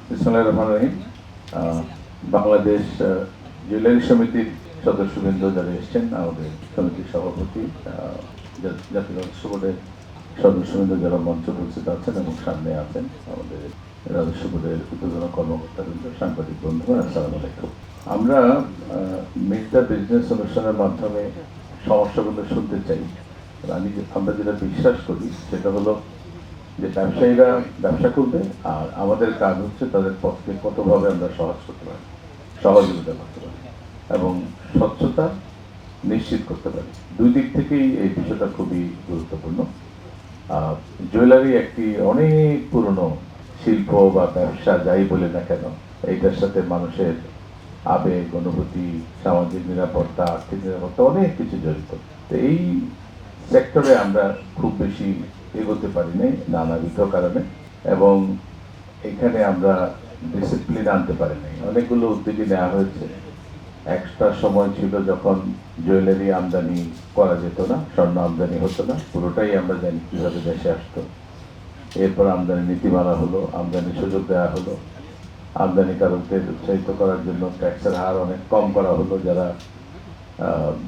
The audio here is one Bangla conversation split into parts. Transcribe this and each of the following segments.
বিসমিল্লাহির রহমানির রহিম। বাংলাদেশ জুয়েলারি সমিতির সদস্যবৃন্দ যারা এসছেন, আমাদের সমিতির সভাপতি, জাতীয় রাজস্ব বোর্ডের সদস্যবৃন্দ যারা মঞ্চে উপস্থিত আছেন এবং সামনে আছেন, আমাদের রাজস্ব বোর্ডের উদ্যোগী কর্মকর্তাবৃন্দ, সাংবাদিক বন্ধুরা, আসসালামু আলাইকুম। আমরা মিট দ্য বিজনেস অনুষ্ঠানের মাধ্যমে সমস্যাগুলো শুনতে চাই। আমরা যেটা বিশ্বাস করি সেটা হলো যে ব্যবসায়ীরা ব্যবসা করবে, আর আমাদের কাজ হচ্ছে তাদের পথকে কতভাবে আমরা সহজ করতে পারি, সহযোগিতা করতে পারি এবং স্বচ্ছতা নিশ্চিত করতে পারি। দুই দিক থেকেই এই বিষয়টা খুবই গুরুত্বপূর্ণ। জুয়েলারি একটি অনেক পুরনো শিল্প বা ব্যবসা, যাই বলে না কেন, এইটার সাথে মানুষের আবেগ, অনুভূতি, সামাজিক নিরাপত্তা, আর্থিক নিরাপত্তা অনেক কিছু জড়িত। তো এই সেক্টরে আমরা খুব বেশি এগোতে পারিনি নানাবিধ কারণে, এবং এখানে আমরা ডিসিপ্লিন আনতে পারিনি। অনেকগুলো উদ্যোগী নেওয়া হয়েছে। একটা সময় ছিল যখন জুয়েলারি আমদানি করা যেত না, স্বর্ণ আমদানি হতো না, পুরোটাই আমরা জানি কীভাবে দেশে আসতো। এরপর আমদানি নীতিমালা হলো, আমদানির সুযোগ দেওয়া হলো, আমদানিকারকদের উৎসাহিত করার জন্য ট্যাক্সের হার অনেক কম করা হলো। যারা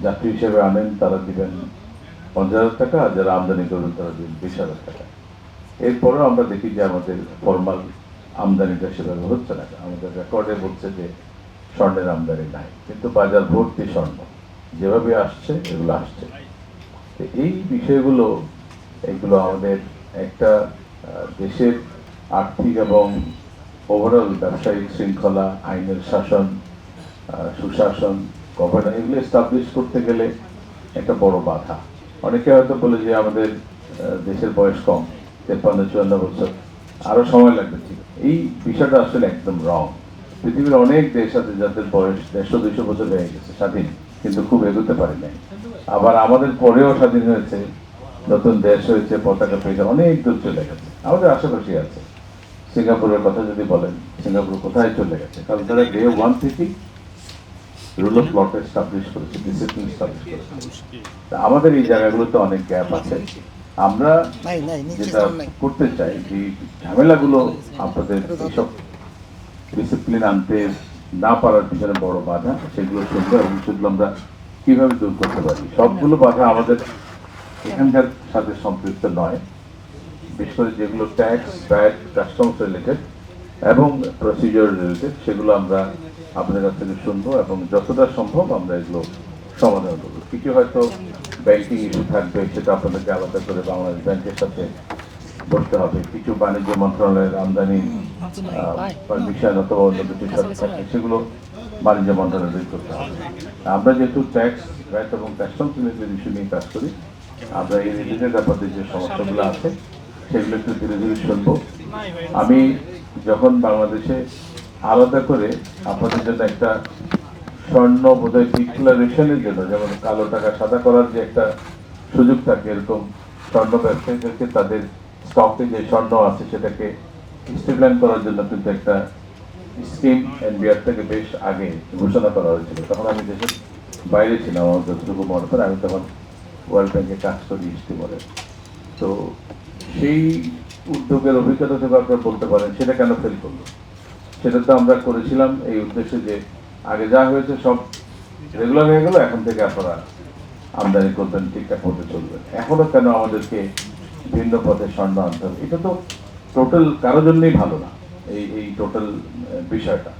যাত্রী হিসেবে আনেন তারা দিবেন 50,000 টাকা, আর যারা আমদানি করবেন তারা দিবেন 20,000 টাকা। এরপরেও আমরা দেখি যে আমাদের ফর্মাল আমদানিটা সেভাবে হচ্ছে না। আমাদের রেকর্ডে বলছে যে স্বর্ণের আমদানি নাই, কিন্তু বাজার ভর্তি স্বর্ণ যেভাবে আসছে এগুলো আসছে। এই বিষয়গুলো, এগুলো আমাদের একটা দেশের আর্থিক এবং ওভারঅল ব্যবসায়িক শৃঙ্খলা, আইনের শাসন, সুশাসন, গভর্নেন্স, এগুলো এস্টাবলিশ করতে গেলে একটা বড় বাধা। অনেকে হয়তো বলে যে আমাদের দেশের বয়স কম, 53-54 বছর, আরো সময় লাগবে। ঠিক, এই বিষয়টা আসলে একদম রং। পৃথিবীর অনেক দেশ আছে যাদের বয়স 150-200 বছর হয়ে গেছে স্বাধীন, কিন্তু খুব এগোতে পারে নাই। আবার আমাদের পরেও স্বাধীন হয়েছে, নতুন দেশ হয়েছে, পতাকা পেয়েছে, অনেক দূর চলে গেছে। আমাদের আশেপাশে আছে। সিঙ্গাপুরের কথা যদি বলেন, সিঙ্গাপুর কোথায় চলে গেছে? কারণ তারা ডে ওয়ান থেকেই রুল অফ লটা এস্টাবলিশ করেছে, ডিসিপ্লিন এস্টাবলিশ করেছে। আমাদের এই জায়গাগুলোতে অনেক গ্যাপ আছে। আমরা যেটা করতে চাই, যে ঝামেলাগুলো আপনাদের এইসব ডিসিপ্লিন আনতে না পারার পিছনে বড় বাধা, সেগুলো শুনবো এবং সেগুলো আমরা কিভাবে দূর করতে পারি। সবগুলো বাধা আমাদের এখানকার সাথে সম্পৃক্ত নয়, বিশেষ করে যেগুলো ট্যাক্স, ভ্যাট, কাস্টমস রিলেটেড এবং প্রসিডিওর রিলেটেড, সেগুলো আমরা আপনাদের কাছ থেকে শুনবো এবং যতটা সম্ভব আমরা এগুলো সমাধান করবো। কিছু হয়তো ব্যাংকিং ইস্যু থাকবে, সেটা আপনাদেরকে আলাদা করে বাংলাদেশ ব্যাংকের সাথে বসতে হবে। কিছু বাণিজ্য মন্ত্রণালয়ের আমদানি পারমিশন অথবা অন্য কিছু সাথে থাকে, সেগুলো বাণিজ্য মন্ত্রণালয় করতে হবে। আমরা যেহেতু ট্যাক্স, ভ্যাট এবং কাস্টমস রিলেটেড ইস্যু নিয়ে কাজ করি, আমরা এই রিলেটেড ব্যাপারে যে সমস্যাগুলো আছে সেগুলো একটু ধীরে ধীরে শুনবো। আমি যখন বাংলাদেশে আলাদা করে আপনাদের জন্য একটা স্বর্ণ বোধহয় ডিক্লারেশনের জন্য, যেমন কালো টাকা সাদা করার যে একটা সুযোগ থাকে, এরকম স্বর্ণ ব্যবসায়ীদেরকে তাদের স্টকে যে স্বর্ণ আছে সেটাকে স্টেবলাইন করার জন্য কিন্তু একটা স্কিম এনবিআর থেকে বেশ আগে ঘোষণা করা হয়েছিল। তখন আমি দেশের বাইরে ছিলাম, আমার যতটুকু মনে পড়ে, আমি তখন ওয়ার্ল্ড ব্যাংকে কাজ করি স্টিমরে। তো সেই উদ্যোগের অভিজ্ঞতা থেকে আপনারা বলতে পারেন সেটা কেন ফেল করলো। সেটা তো আমরা করেছিলাম এই উদ্দেশ্যে যে আগে যা হয়েছে সব রেগুলার হয়ে গেল, এখন থেকে আপনারা আমদানি করবেন, ঠিকঠাক মতো চলবেন। এখনো কেন আমাদেরকে ভিন্ন পথে স্বর্ণ আনতে হবে? এটা তো টোটাল কারোর জন্যই ভালো না। এই এই টোটাল বিষয়টা,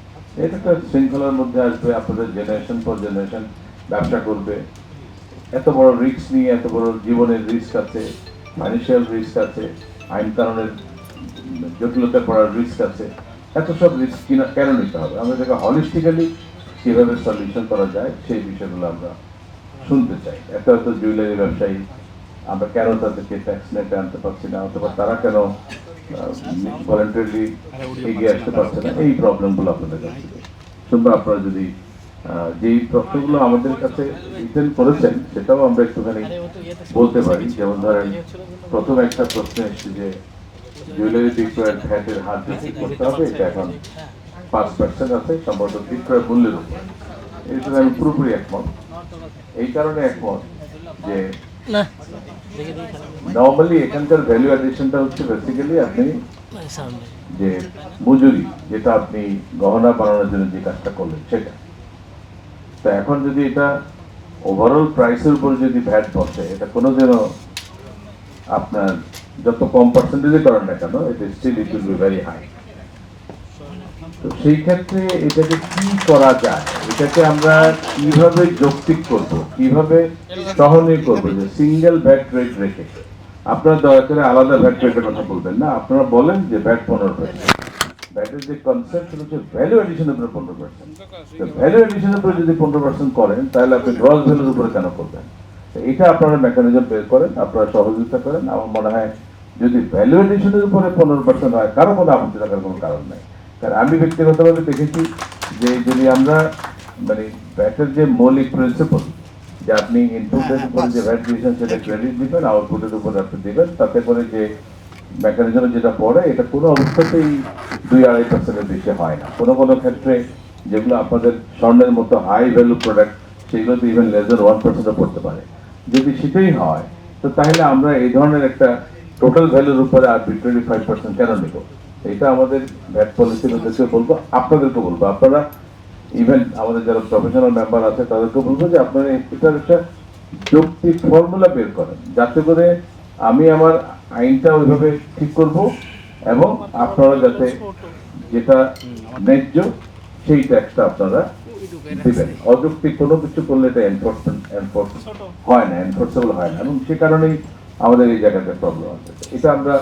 এটা একটা শৃঙ্খলার মধ্যে আসবে। আপনাদের জেনারেশন পর জেনারেশন ব্যবসা করবে, এত বড় রিস্ক নিয়ে, এত বড় জীবনের রিস্ক আছে, ফাইন্যান্সিয়াল রিস্ক আছে, আইন কানুনের জটিলতা পড়ার রিস্ক আছে। এত সব রিস্ক কিনা কেন নিতে হবে? আমরা এটাকে হলিস্টিক্যালি কীভাবে সলিউশন করা যায় সেই বিষয়গুলো আমরা শুনতে চাই। এত এত জুয়েলারি ব্যবসায়ী, আমরা কেন তাদেরকে ট্যাক্স নেটে আনতে পারছি না, অথবা তারা কেন ভলেন্টারিলি এগিয়ে আসতে পারছে না, এই প্রবলেমগুলো আপনাদের কাছে শুনবো। আপনারা যদি যেই প্রশ্নগুলো আমাদের কাছে রিটেন করেছেন সেটাও আমরা একটুখানি বলতে পারি। যেমন ধরেন, প্রথম একটা প্রশ্ন এসছে যে জুয়েলারি বিক্রয়ের ভ্যাটের হার বৃদ্ধি করতে হবে, এটা এখন 5% আছে সম্ভবত বিক্রয় মূল্যের উপর। এর সাথে আমি পুরোপুরি একমত। এই কারণে একমত যে নর্মালি এখানকার ভ্যালু অ্যাডিশনটা হচ্ছে বেসিক্যালি আপনি যে মজুরি, যেটা আপনি গহনা বানানোর জন্য যে কাজটা করলেন সেটা। তো এখন যদি এটা ওভারঅল প্রাইসের উপর যদি ভ্যাট বসে, এটা কোনোদিনও আপনার যত কম পার্সেন্টেজে করেন না কেন, এটা still it will be very high. তো সেই ক্ষেত্রে এটাকে কি করা যায়, এটাকে আমরা কিভাবে যৌক্তিক করব, কিভাবে সহনীয় করব, যে সিঙ্গেল ভ্যাট রেট রেখে আপনারা দয়া করে আলাদা ভ্যাট রেটের কথা বলবেন না, আপনারা বলেন যে ভ্যাট 15%। ভ্যাটের যে কনসেপ্ট হচ্ছে ভ্যালু এডিশনের উপরে 15%। তো ভ্যালু এডিশনের উপরে যদি 15% করেন, তাহলে আপনি গ্রস ভ্যালুর উপরে কেন করবেন? এটা আপনারা মেকানিজম বের করেন, আপনারা সহযোগিতা করেন। আমার মনে হয় যদি ভ্যালু এডিশনের উপরে 15% হয়, কারো কোনো আপত্তি থাকার কোনো কারণ নাই। কারণ আমি ব্যক্তিগতভাবে দেখেছি যে যদি আমরা মানে ভ্যাটের যে মৌলিক প্রিন্সিপল, যে আপনি ইনপুটের উপরে যে ভ্যাট দিয়েছেন সেটা ক্রেডিট দিবেন, আউটপুটের উপরে আপনি দিবেন, তাতে করে যে মেকানিজমে যেটা পড়ে, এটা কোনো অবস্থাতেই 2-2.5%-এর বেশি হয় না। কোনো কোনো ক্ষেত্রে যেগুলো আপনাদের স্বর্ণের মতো হাই ভ্যালু প্রোডাক্ট, সেগুলোতে ইভেন লেস দেন 1%-ও পড়তে পারে। যদি সেটাই হয়, তো তাহলে আমরা এই ধরনের একটা টোটাল ভ্যালুর উপরে আরবিট্রারি 5% কেন নেব? এটা আমাদের ভ্যাট পলিসির উদ্দেশ্যে বলবো, আপনাদেরকে বলবো, আপনারা ইভেন আমাদের যারা প্রফেশনাল মেম্বার আছে তাদেরকে বলবো যে আপনারা এটার একটা যৌক্তিক ফর্মুলা বের করেন, যাতে করে আমি আমার আইনটা ওইভাবে ঠিক করব এবং আপনারা যাতে যেটা ন্যায্য সেই ট্যাক্সটা আপনারা দিবেন। অযৌক্তিক কোনো কিছু করলে এটা এনফোর্স হয় না, এনফোর্সেবল হয় না, এবং সে কারণেই আমাদের এই জায়গাতে প্রবলেম আছে। এটা আমরা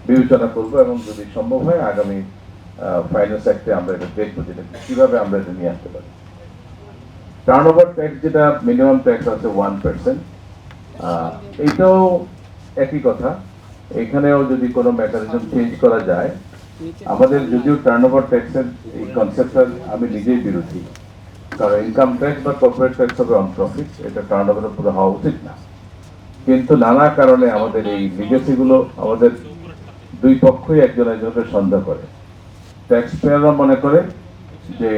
বিবেচনা করব এবং যদি সম্ভব হয় আগামী ফাইন্যান্স অ্যাক্টে আমরা এটা দেখবো যেটা কিভাবে আমরা এটা নিয়ে আসতে পারি। টার্নওভার ট্যাক্স, যেটা মিনিমাম ট্যাক্স আছে 1%, এইটাও একই কথা। এখানেও যদি কোনো মেকানিজম চেঞ্জ করা যায়, আমাদের যদিও টার্নওভার ট্যাক্সের এই কনসেপ্টটা আমি নিজেই বিরোধী, কারণ ইনকাম ট্যাক্স বা কর্পোরেট ট্যাক্স হবে অন প্রফিট, এটা টার্নওভারের উপরে হওয়া উচিত না। কিন্তু নানা কারণে আমাদের এই লিগেসিগুলো আমাদের দুই পক্ষই একজন একজনকে সন্দেহ করে। ট্যাক্স পেয়াররা মনে করে যে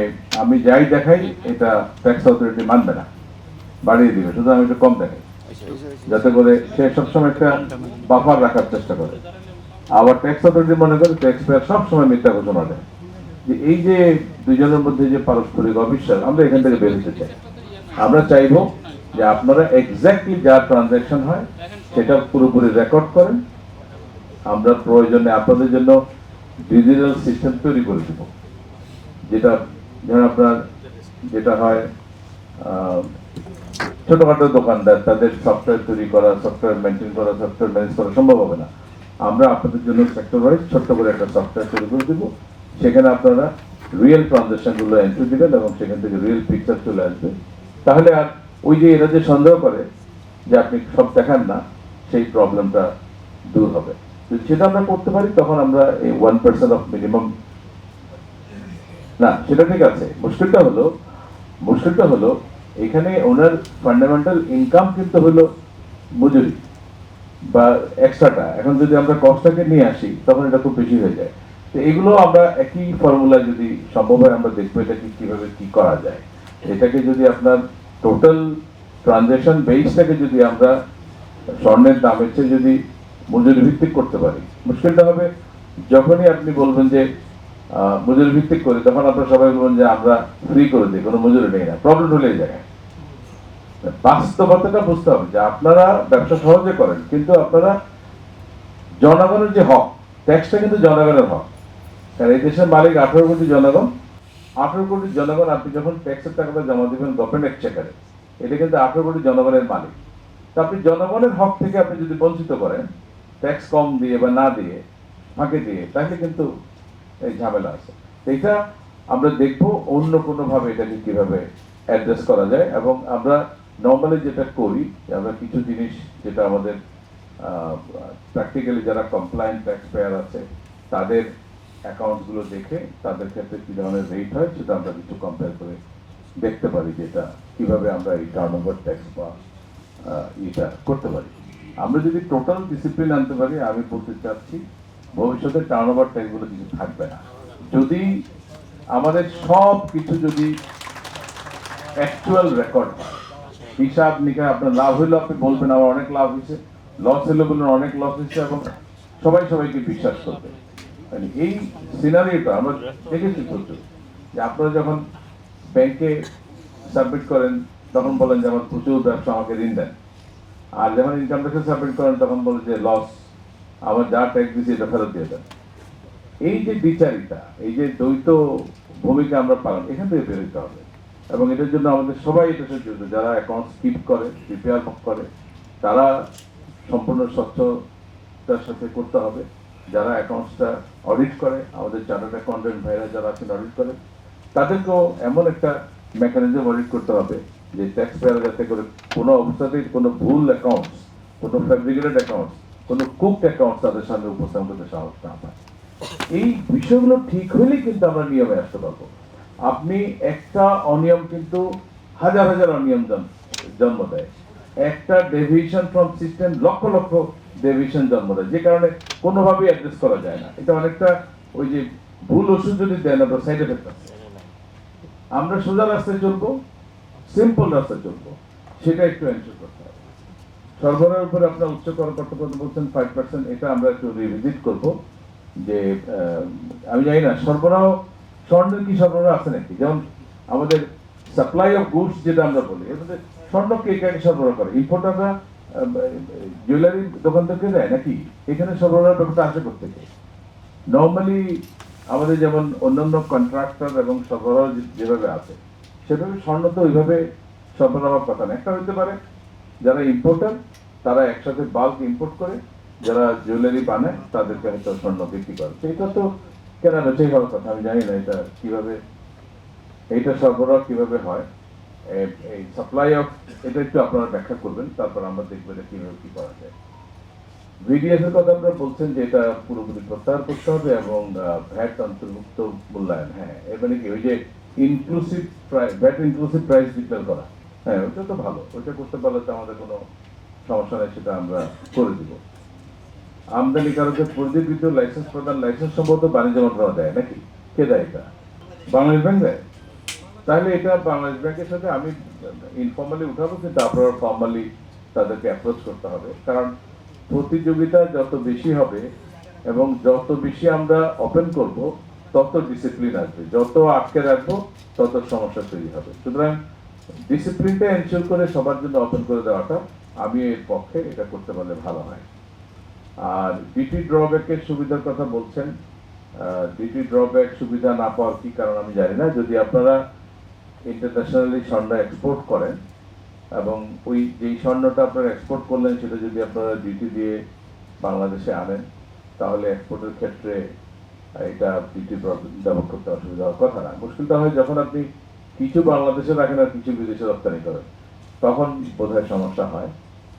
আমি যাই দেখাই এটা ট্যাক্স অথরিটি মানবে না, বাড়িয়ে দিবে, শুধু আমি একটু কম দেখাই, যাতে করে সে সবসময় একটা বাফার রাখার চেষ্টা করে। আবার ট্যাক্স অথরিটি মনে করে ট্যাক্স পেয়ার সবসময় মিথ্যা ঘোষণা দেয়। যে এই যে দুজনের মধ্যে যে পারস্পরিক অবিশ্বাস, আমরা এখান থেকে বের হতে চাই। আমরা চাইবো যে আপনারা এক্স্যাক্টলি যা ট্রানজাকশন হয় সেটা পুরোপুরি রেকর্ড করেন। আমরা প্রয়োজনে আপনাদের জন্য ডিজিটাল সিস্টেম তৈরি করে দেব, যেটা ধরেন আপনার যেটা হয় ছোটখাটো দোকানদার, তাদের সফটওয়্যার তৈরি করা, সফটওয়্যার মেনটেন করা, সফটওয়্যার ম্যানেজ করা সম্ভব হবে না। আমরা আপনাদের জন্য সেক্টর ওয়াইজ ছোট্ট করে একটা সফটওয়্যার তৈরি করে দেবো, সেখানে আপনারা রিয়েল ট্রানজাকশনগুলো এন্ট্রি দিবেন এবং সেখান থেকে রিয়েল পিকচার চলে আসবে। তাহলে আর ওই যে এরা যে সন্দেহ করে যে আপনি সব দেখান না, সেই প্রবলেমটা দূর হবে। যদি সেটা আমরা করতে পারি, তখন আমরা এই 1% অফ মিনিমাম, না সেটা ঠিক আছে, মুশকিলটা হলো এখানে ওনার ফান্ডামেন্টাল ইনকাম কিন্তু হলো মজুরি বা এক্সট্রাটা। এখন যদি আমরা কস্টটাকে নিয়ে আসি, তখন এটা খুব বেশি হয়ে যায়। তো এগুলো আমরা একই ফর্মুলা যদি সম্ভব হয় আমরা দেখবো এটাকে কিভাবে কি করা যায়। এটাকে যদি আপনার টোটাল ট্রানজাকশন বেসটাকে যদি আমরা স্বর্ণের দামের চেয়ে যদি মজুরি ভিত্তিক করতে পারি, মুশকিলটা হবে যখনই আপনি বলবেন যে মজুরি ভিত্তিক করে, তখন আপনারা সবাই বলবেন যে আমরা ফ্রি করে দিই, কোনো মজুরি নেই না, প্রবলেম হলে এই জায়গায়। বাস্তবতাটা বুঝতে হবে যে আপনারা ব্যবসা সহজে করেন, কিন্তু আপনারা জনগণের যে হক, ট্যাক্সটা কিন্তু জনগণের হক। কারণ এই দেশের মালিক 18 কোটি জনগণ। 18 কোটি জনগণ, আপনি যখন ট্যাক্সের টাকাটা জমা দিবেন গভর্নমেন্ট এক্সচেকারে, এটা কিন্তু 18 কোটি জনগণের মালিক। তো আপনি জনগণের হক থেকে আপনি যদি বঞ্চিত করেন, ট্যাক্স কম দিয়ে বা না দিয়ে, ফাঁকে দিয়ে, তাহলে কিন্তু এই ঝামেলা আছে। এটা আমরা দেখবো অন্য কোনোভাবে এটাকে কিভাবে অ্যাড্রেস করা যায়। এবং আমরা নর্মালি যেটা করি, আমরা কিছু জিনিস যেটা আমাদের প্র্যাকটিক্যালি যারা কমপ্লায়েন্ট ট্যাক্স পেয়ার আছে তাদের অ্যাকাউন্টগুলো দেখে তাদের ক্ষেত্রে কী ধরনের রেট হয় সেটা আমরা কিছু কম্পেয়ার করে দেখতে পারি, যেটা কিভাবে আমরা এই টার্নওভার ট্যাক্স বা এটা করতে পারি। আমরা যদি টোটাল ডিসিপ্লিন আনতে পারি, আমি বলতে চাচ্ছি ভবিষ্যতে টার্নওভার ট্যাক্সগুলো কিছু থাকবে না। যদি আমাদের সব কিছু যদি অ্যাকচুয়াল রেকর্ড হয়, হিসাব নিকাশ, আপনার লাভ হইলো আপনি বলবেন আমার অনেক লাভ হয়েছে, লস হইলো বলবেন অনেক লস হয়েছে, এবং সবাই সবাইকে বিশ্বাস করবে। মানে এই সিনারিওটা আমরা দেখেছি প্রচুর, যে আপনারা যখন ব্যাংকে সাবমিট করেন তখন বলেন যে আমার প্রচুর ব্যবসা, আমাকে ঋণ দেন, আর যখন ইনকাম ট্যাক্সে সাবমিট করেন তখন বলে যে লস, আমার যা ট্যাক্স দিচ্ছি এটা ফেরত দিয়ে দেন। এই যে বিচারিতা, এই যে দ্বৈত ভূমিকা আমরা পালন, এখান থেকে বেরোতে হবে। এবং এটার জন্য আমাদের সবাই এটা জড়িত, যারা অ্যাকাউন্টস কিপ করে, প্রিপেয়ার করে, তারা সম্পূর্ণ স্বচ্ছতার সাথে করতে হবে। যারা অ্যাকাউন্টসটা অডিট করে, আমাদের চার্টার্ড অ্যাকাউন্টেন্ট ভাইরা যারা আছেন অডিট করে, তাদেরকেও এমন একটা মেকানিজম অডিট করতে হবে যে ট্যাক্স পেয়ার যাতে করে কোনো অবস্থাতেই কোনো ভুল অ্যাকাউন্টস, কোনো ফ্যাব্রিকেটেড অ্যাকাউন্টস, কোনো কুকড অ্যাকাউন্টস তাদের সামনে উপস্থাপন করতে সাহস না পায়। এই বিষয়গুলো ঠিক হলেই কিন্তু আমরা নিয়মে আসতে পারবো। আপনি একটা অনিয়ম কিন্তু হাজার হাজার অনিয়ম জন্ম দেয়, একটা deviation from system lakh lakh deviation জন্ম দেয়, যে কারণে কোনোভাবেই অ্যাড্রেস করা যায় না। এটা অনেকটা ওই যে ভুল ওষুধ যদি দেন আপনার সাইড এফেক্ট আছে। আমরা সোজা রাস্তায় চলবো, সিম্পল রাস্তায় চলবো, সেটা একটু এনশিওর করতে হবে। সরবরাহের উপরে আপনার উচ্চ কর্মকর্তা বলছেন 5%, এটা আমরা একটু রিভিজিট করবো। যে আমি জানি না সরবরাহ, স্বর্ণের কি সরবরাহ আছে নাকি? যেমন আমাদের সাপ্লাই অফ গুডস যেটা আমরা বলি, এর মধ্যে স্বর্ণ কে কে সরবরাহ করে? ইম্পোর্টাররা জুয়েলারি দোকান থেকে দেয় নাকি? এখানে সরবরাহের ব্যাপারটা আসে কোথেকে? নর্মালি আমাদের যেমন অন্যান্য কন্ট্রাক্টর এবং সরবরাহ যেভাবে আছে, সেভাবে স্বর্ণ তো ওইভাবে সরবরাহ হওয়ার কথা না। একটা হইতে পারে যারা ইম্পোর্টার তারা একসাথে বাল্ক ইম্পোর্ট করে, যারা জুয়েলারি বানায় তাদেরকে হয়তো স্বর্ণ বিক্রি করে, এটা তো কেনা বেচেই হওয়ার কথা। আমি জানি না এটা কিভাবে, এইটা সরবরাহ কিভাবে হয়, এই সাপ্লাই অফ, এটা একটু আপনারা ব্যাখ্যা করবেন, তারপর আমরা দেখবো এটা কিভাবে কি করা যায়। ভিডিএফ এর কথা আপনারা বলছেন যে এটা পুরোপুরি প্রত্যাহার করতে হবে এবং ভ্যাট অন্তর্ভুক্ত মূল্যায়ন, হ্যাঁ এর মানে কি ওই যে inclusive price, VAT inclusive price declare করা, হ্যাঁ ওটা তো ভালো, ওইটা করতে পারলে তো আমাদের কোনো সমস্যা নেই, সেটা আমরা করে দিব। আমদানিকারকের পরিধিকৃত লাইসেন্স প্রদান, লাইসেন্স সম্ভবত বাণিজ্য মন্ত্রণালয় দেয় নাকি? কে দেয় এটা? বাংলাদেশ ব্যাংক দেয়? তাহলে এটা বাংলাদেশ ব্যাংকের সাথে আমি ইনফর্মালি উঠাবো, কিন্তু আপনারা ফর্মালি তাদেরকে অ্যাপ্রোচ করতে হবে। কারণ প্রতিযোগিতা যত বেশি হবে এবং যত বেশি আমরা ওপেন করব, তত ডিসিপ্লিন আসবে, যত আটকে রাখবো তত সমস্যা তৈরি হবে। সুতরাং ডিসিপ্লিনটা এনশিওর করে সবার জন্য ওপেন করে দেওয়াটা, আমি এর পক্ষে, এটা করতে পারলে ভালো হয়। আর ডিটি ড্রব্যাকের সুবিধার কথা বলছেন, ডিটি ড্রব্যাক সুবিধা না পাওয়ার কি কারণ আমি জানি না। যদি আপনারা ইন্টারন্যাশনালি স্বর্ণ এক্সপোর্ট করেন এবং ওই যেই স্বর্ণটা আপনারা এক্সপোর্ট করলেন সেটা যদি আপনারা ডিটি দিয়ে বাংলাদেশে আনেন, তাহলে এক্সপোর্টের ক্ষেত্রে এটা ডিটি ব্যবহার করতে অসুবিধা হওয়ার কথা না। মুশকিলটা হয় যখন আপনি কিছু বাংলাদেশে রাখেন আর কিছু বিদেশে রপ্তানি করেন, তখন বোধহয় সমস্যা হয়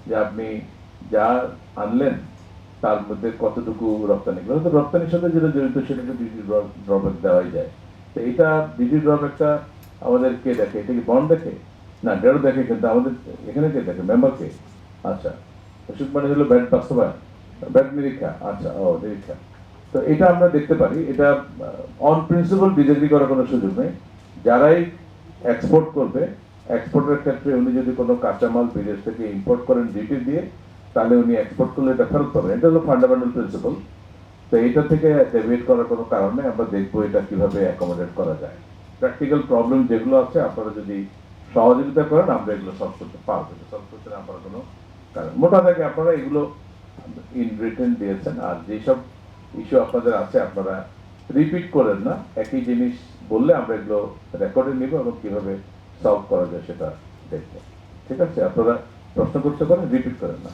যে আপনি যা আনলেন তার মধ্যে কতটুকু রপ্তানি করলেন। তো রপ্তানির সাথে যেটা জড়িত সেটাকে ডিটি ড্রব্যাক দেওয়াই যায়। তো এটা ডিটি ড্রব্যাকটা আমাদের কে দেখে? এটা কি বন্ড দেখে? না, ডেরো দেখে, কিন্তু আমাদের এখানে কে দেখে? মেম্বারকে। আচ্ছা, ওষুধ মানে হলো ব্যাট বাস্তবায়ন, ব্যাট নিরীক্ষা। আচ্ছা, ও নিরীক্ষা। তো এটা আমরা দেখতে পারি, এটা অন প্রিন্সিপাল ডিসএগ্রি করার কোনো সুযোগ নেই। যারাই এক্সপোর্ট করবে, এক্সপোর্টের ক্ষেত্রে উনি যদি কোনো কাঁচামাল বিদেশ থেকে ইম্পোর্ট করেন ডিটি দিয়ে, তাহলে উনি এক্সপোর্ট করলে এটা ফেরত পাবেন। এটা হলো ফান্ডামেন্টাল প্রিন্সিপাল। তো এটা থেকে ডেভিয়েট করার কোনো কারণ নেই। আমরা দেখবো এটা কিভাবে অ্যাকোমোডেট করা যায়। প্র্যাকটিক্যাল প্রবলেম যেগুলো আছে আপনারা যদি সহযোগিতা করেন, আমরা এগুলো সলভ করতে পারবো। সলভ করতে না পারার কোনো কারণ, মোটা থেকে আপনারা এগুলো ইন রিটেন দিয়েছেন। আর যেসব ইস্যু আপনাদের আছে আপনারা রিপিট করেন না, একই জিনিস বললে আমরা এগুলো রেকর্ডে নিব এবং কিভাবে সলভ করা যায় সেটা দেখবো। ঠিক আছে, আপনারা প্রশ্ন করতে পারেন, রিপিট করেন না।